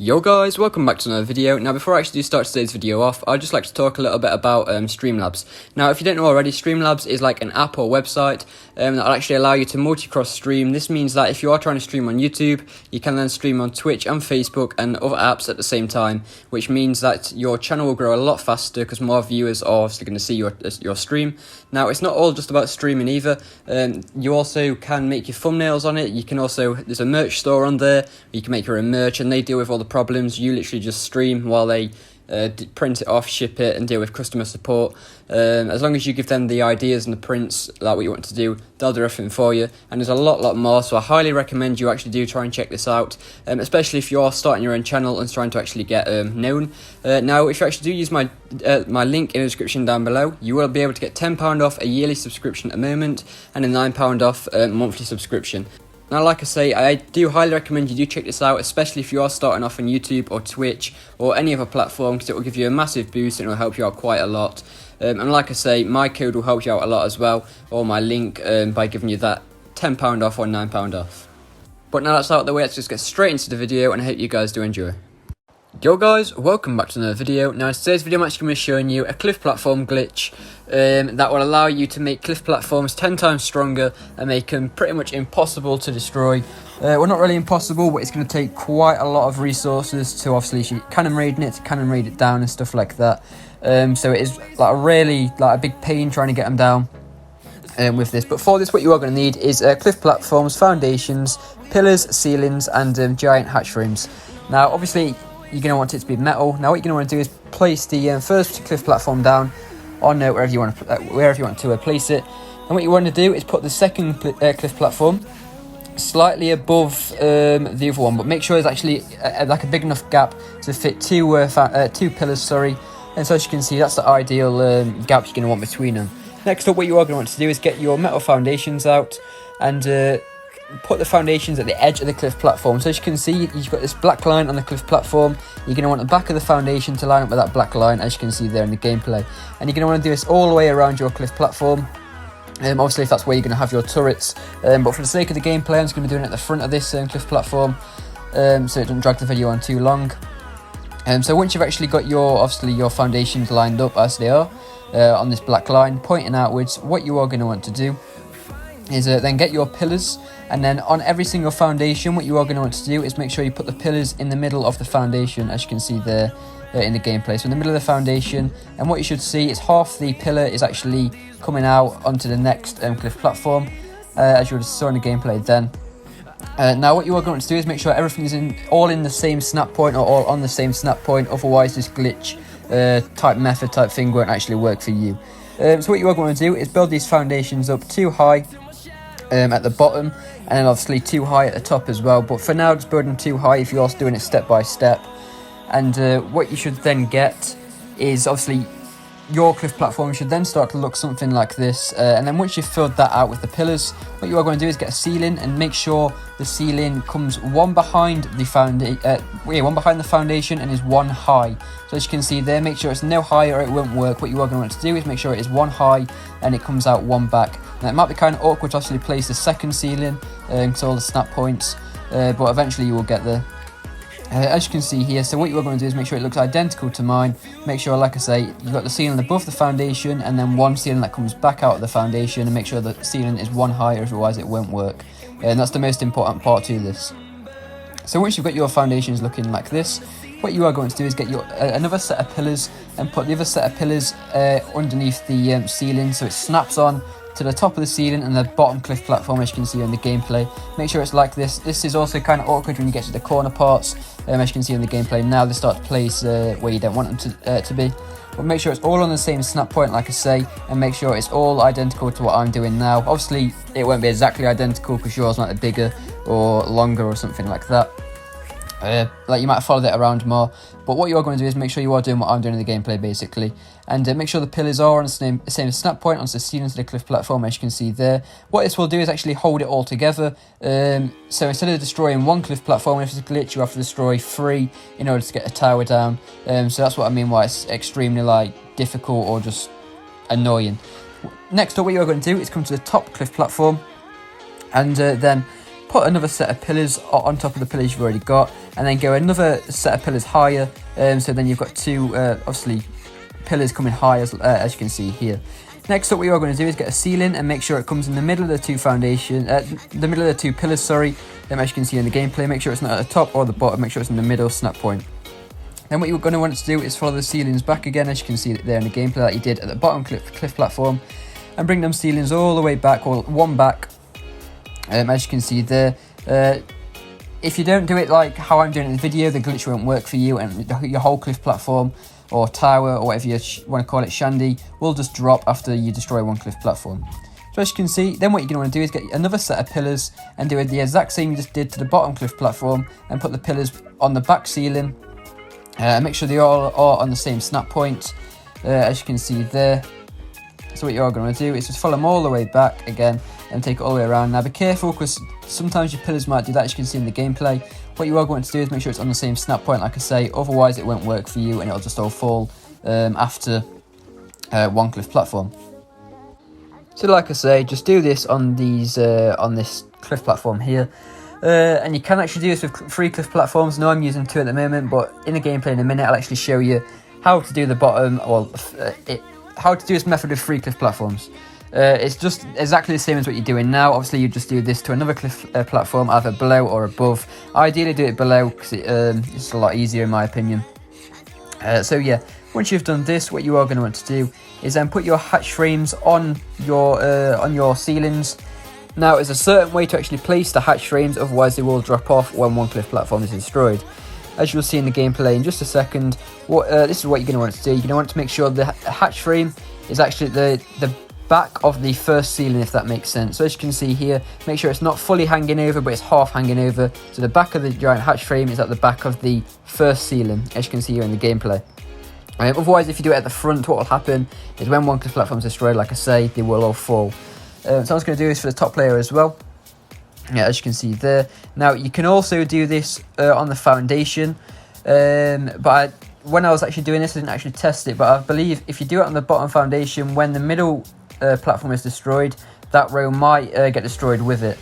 Yo guys, welcome back to another video. Now before I actually start today's video off, I'd just like to talk a little bit about Streamlabs. Now if you don't know already, Streamlabs is like an app or website that will actually allow you to multi-cross stream. This means that if you are trying to stream on YouTube, you can then stream on Twitch and Facebook and other apps at the same time, which means that your channel will grow a lot faster because more viewers are obviously going to see your stream. Now it's not all just about streaming either. You also can make your thumbnails on it. You can also, there's a merch store on there, you can make your own merch and they deal with all the problems. You literally just stream while they print it off, ship it, and deal with customer support. As long as you give them the ideas and the prints, like what you want to do, they'll do everything for you. And there's a lot more, so I highly recommend you actually do try and check this out, especially if you're starting your own channel and trying to actually get known. Now, if you actually do use my link in the description down below, you will be able to get £10 off a yearly subscription at the moment, and a £9 off a monthly subscription. Now, like I say, I do highly recommend you do check this out, especially if you are starting off on YouTube or Twitch or any other platform, because it will give you a massive boost and it will help you out quite a lot. And like I say, my code will help you out a lot as well, or my link, by giving you that £10 off or £9 off. But now that's out of the way, let's just get straight into the video, and I hope you guys do enjoy. Yo guys, welcome back to another video. Now in today's video I'm actually going to be showing you a cliff platform glitch that will allow you to make cliff platforms 10 times stronger and make them pretty much impossible to destroy. Well, not really impossible, but it's going to take quite a lot of resources to obviously cannon raid it down and stuff like that. So it is like a big pain trying to get them down with this. But for this, what you are going to need is cliff platforms, foundations, pillars, ceilings, and giant hatch frames. Now obviously you're going to want it to be metal. Now what you're going to want to do is place the first cliff platform down on wherever you want to place it. And what you want to do is put the second cliff platform slightly above the other one, but make sure there's actually like a big enough gap to fit two pillars. And so as you can see, that's the ideal gap you're going to want between them. Next up, what you are going to want to do is get your metal foundations out and put the foundations at the edge of the cliff platform. So as you can see, you've got this black line on the cliff platform. You're going to want the back of the foundation to line up with that black line, as you can see there in the gameplay. And you're going to want to do this all the way around your cliff platform. Obviously, if that's where you're going to have your turrets. But for the sake of the gameplay, I'm just going to be doing it at the front of this cliff platform, so it doesn't drag the video on too long. So once you've actually got your foundations lined up as they are on this black line pointing outwards, what you are going to want to do is then get your pillars, and then on every single foundation, what you are going to want to do is make sure you put the pillars in the middle of the foundation, as you can see there in the gameplay. So in the middle of the foundation, and what you should see is half the pillar is actually coming out onto the next cliff platform, as you would have saw in the gameplay then. Now what you are going to do is make sure everything is all in the same snap point, or all on the same snap point, otherwise this glitch type thing won't actually work for you. So what you are going to do is build these foundations up too high at the bottom, and then obviously too high at the top as well. But for now, just build them too high if you're also doing it step by step. And what you should then get is obviously your cliff platform should then start to look something like this. And then once you've filled that out with the pillars, what you are going to do is get a ceiling and make sure the ceiling comes one behind the foundation and is one high. So as you can see there, make sure it's no higher or it won't work. What you are going to want to do is make sure it is one high and it comes out one back. Now it might be kind of awkward to actually place the second ceiling to all the snap points, but eventually you will get there. As you can see here, so what you are going to do is make sure it looks identical to mine. Make sure, like I say, you've got the ceiling above the foundation and then one ceiling that comes back out of the foundation, and make sure the ceiling is one higher, otherwise it won't work. And that's the most important part to this. So once you've got your foundations looking like this, what you are going to do is get your another set of pillars and put the other set of pillars underneath the ceiling, so it snaps on to the top of the ceiling and the bottom cliff platform, as you can see in the gameplay. Make sure it's like this. This is also kind of awkward when you get to the corner parts, as you can see in the gameplay. Now they start to place where you don't want them to be. But make sure it's all on the same snap point, like I say, and make sure it's all identical to what I'm doing now. Obviously, it won't be exactly identical because yours might be bigger or longer or something like that. Like you might follow that around more, but what you are going to do is make sure you are doing what I'm doing in the gameplay basically, and make sure the pillars are on the same snap point onto the ceiling to the cliff platform, as you can see there. What this will do is actually hold it all together, so instead of destroying one cliff platform, if it's a glitch, you have to destroy 3 in order to get a tower down. So that's what I mean why it's extremely difficult or just annoying. Next up, what you are going to do is come to the top cliff platform, and then put another set of pillars on top of the pillars you've already got, and then go another set of pillars higher. So then you've got two, obviously, pillars coming high as you can see here. Next up, what you're going to do is get a ceiling and make sure it comes in the middle of the two the middle of the two pillars, sorry. As you can see in the gameplay, make sure it's not at the top or the bottom, make sure it's in the middle snap point. Then what you're going to want to do is follow the ceilings back again, as you can see there in the gameplay that you did at the bottom cliff platform, and bring them ceilings all the way back, or one back, as you can see there. If you don't do it like how I'm doing in the video, the glitch won't work for you, and your whole cliff platform or tower, or whatever you want to call it, shandy, will just drop after you destroy one cliff platform. So as you can see, then what you're going to want to do is get another set of pillars and do the exact same you just did to the bottom cliff platform, and put the pillars on the back ceiling. Make sure they all are on the same snap point, as you can see there. So what you're going to do is just follow them all the way back again and take it all the way around. Now be careful, because sometimes your pillars might do that, as you can see in the gameplay. What you are going to do is make sure it's on the same snap point, like I say, otherwise it won't work for you and it'll just all fall after one cliff platform. So like I say, just do this on these on this cliff platform here. And you can actually do this with 3 cliff platforms. No, I'm using 2 at the moment, but in the gameplay in a minute I'll actually show you how to do the bottom, or how to do this method with 3 cliff platforms. It's just exactly the same as what you're doing now. Obviously you just do this to another cliff platform, either below or above. Ideally do it below, because it's a lot easier in my opinion. So yeah, once you've done this, what you are going to want to do is then put your hatch frames on your ceilings. Now, there's a certain way to actually place the hatch frames, otherwise they will drop off when one cliff platform is destroyed. As you'll see in the gameplay in just a second, this is what you're going to want to do. You're going to want to make sure the hatch frame is actually the back of the first ceiling, if that makes sense. So as you can see here, make sure it's not fully hanging over, but it's half hanging over. So the back of the giant hatch frame is at the back of the first ceiling, as you can see here in the gameplay. Otherwise, if you do it at the front, what will happen is when one cliff platform is destroyed, like I say, they will all fall. So I was going to do this for the top layer as well. Yeah, as you can see there. Now you can also do this on the foundation, but when I was actually doing this, I didn't actually test it. But I believe if you do it on the bottom foundation, when the middle platform is destroyed, that row might get destroyed with it.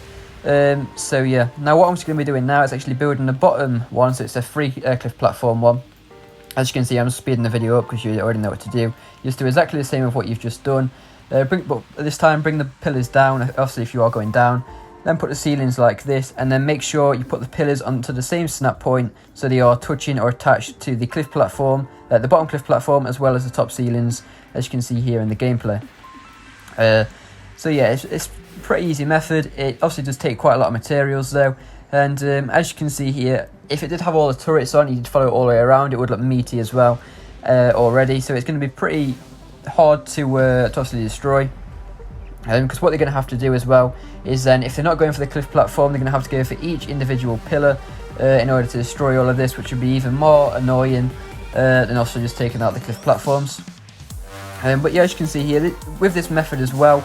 So yeah, now what I'm just going to be doing now is actually building the bottom one, so it's a 3 cliff platform one. As you can see, I'm speeding the video up because you already know what to do. You just do exactly the same of what you've just done. But this time bring the pillars down, obviously if you are going down. Then put the ceilings like this, and then make sure you put the pillars onto the same snap point, so they are touching or attached to the cliff platform, the bottom cliff platform, as well as the top ceilings, as you can see here in the gameplay. So yeah, it's a pretty easy method. It obviously does take quite a lot of materials though, and as you can see here, if it did have all the turrets on, you did follow it all the way around, it would look meaty as well already. So it's going to be pretty hard to obviously destroy, because what they're going to have to do as well is then, if they're not going for the cliff platform, they're going to have to go for each individual pillar in order to destroy all of this, which would be even more annoying than also just taking out the cliff platforms. But yeah, as you can see here, with this method as well,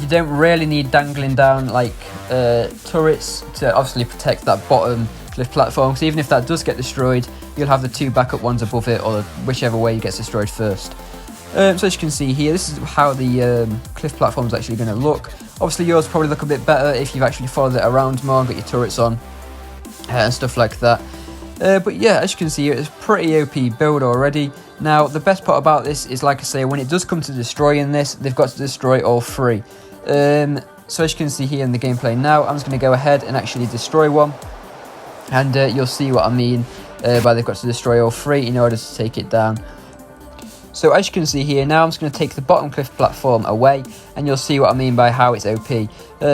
you don't really need dangling down like turrets to obviously protect that bottom cliff platform, because even if that does get destroyed, you'll have the 2 backup ones above it, or whichever way it gets destroyed first. So as you can see here, this is how the cliff platform is actually going to look. Obviously yours probably look a bit better if you've actually followed it around more and got your turrets on and stuff like that. But yeah, as you can see here, it's a pretty OP build already. Now the best part about this is, like I say, when it does come to destroying this, they've got to destroy all 3. So as you can see here in the gameplay now, I'm just going to go ahead and actually destroy one, and you'll see what I mean by they've got to destroy all 3 in order to take it down. So as you can see here, now I'm just going to take the bottom cliff platform away, and you'll see what I mean by how it's OP.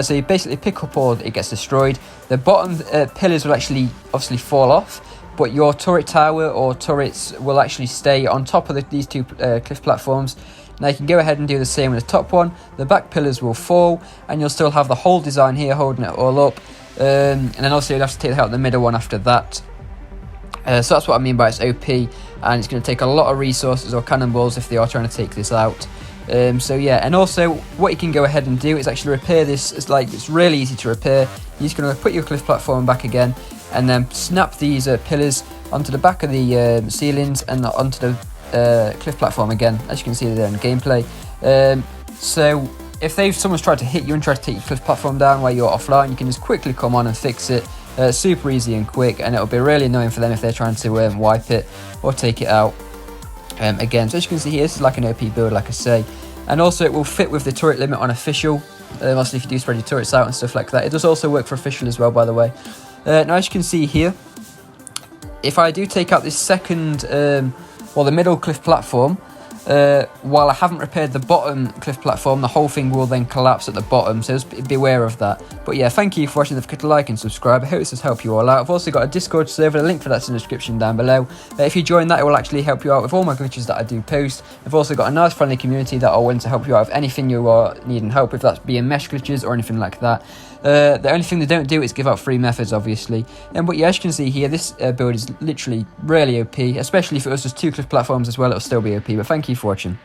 So you basically pick up all, it gets destroyed. The bottom pillars will actually obviously fall off, but your turret tower or turrets will actually stay on top of these 2 cliff platforms. Now you can go ahead and do the same with the top one. The back pillars will fall, and you'll still have the whole design here holding it all up. And then also you'll have to take out the middle one after that. So that's what I mean by it's OP, and it's going to take a lot of resources or cannonballs if they are trying to take this out. So yeah, and also what you can go ahead and do is actually repair this. It's really easy to repair. You're just going to put your cliff platform back again, and then snap these pillars onto the back of the ceilings and onto the cliff platform again, as you can see there in gameplay. So if someone's tried to hit you and tried to take your cliff platform down while you're offline, you can just quickly come on and fix it. Super easy and quick, and it'll be really annoying for them if they're trying to wipe it or take it out again. So as you can see here, this is like an OP build, like I say, and also it will fit with the turret limit on official. Mostly if you do spread your turrets out and stuff like that. It does also work for official as well, by the way. Now as you can see here, if I do take out this second, the middle cliff platform, while I haven't repaired the bottom cliff platform, the whole thing will then collapse at the bottom, so just beware of that. But yeah, thank you for watching. Don't forget to like and subscribe. I hope this has helped you all out. I've also got a Discord server, the link for that's in the description down below. If you join that, it will actually help you out with all my glitches that I do post. I've also got a nice friendly community that are willing to help you out with anything you are needing help with, that's being mesh glitches or anything like that. The only thing they don't do is give out free methods, obviously. But yeah, as you can see here, this build is literally really OP, especially if it was just 2 cliff platforms as well, it'll still be OP. But thank you for watching.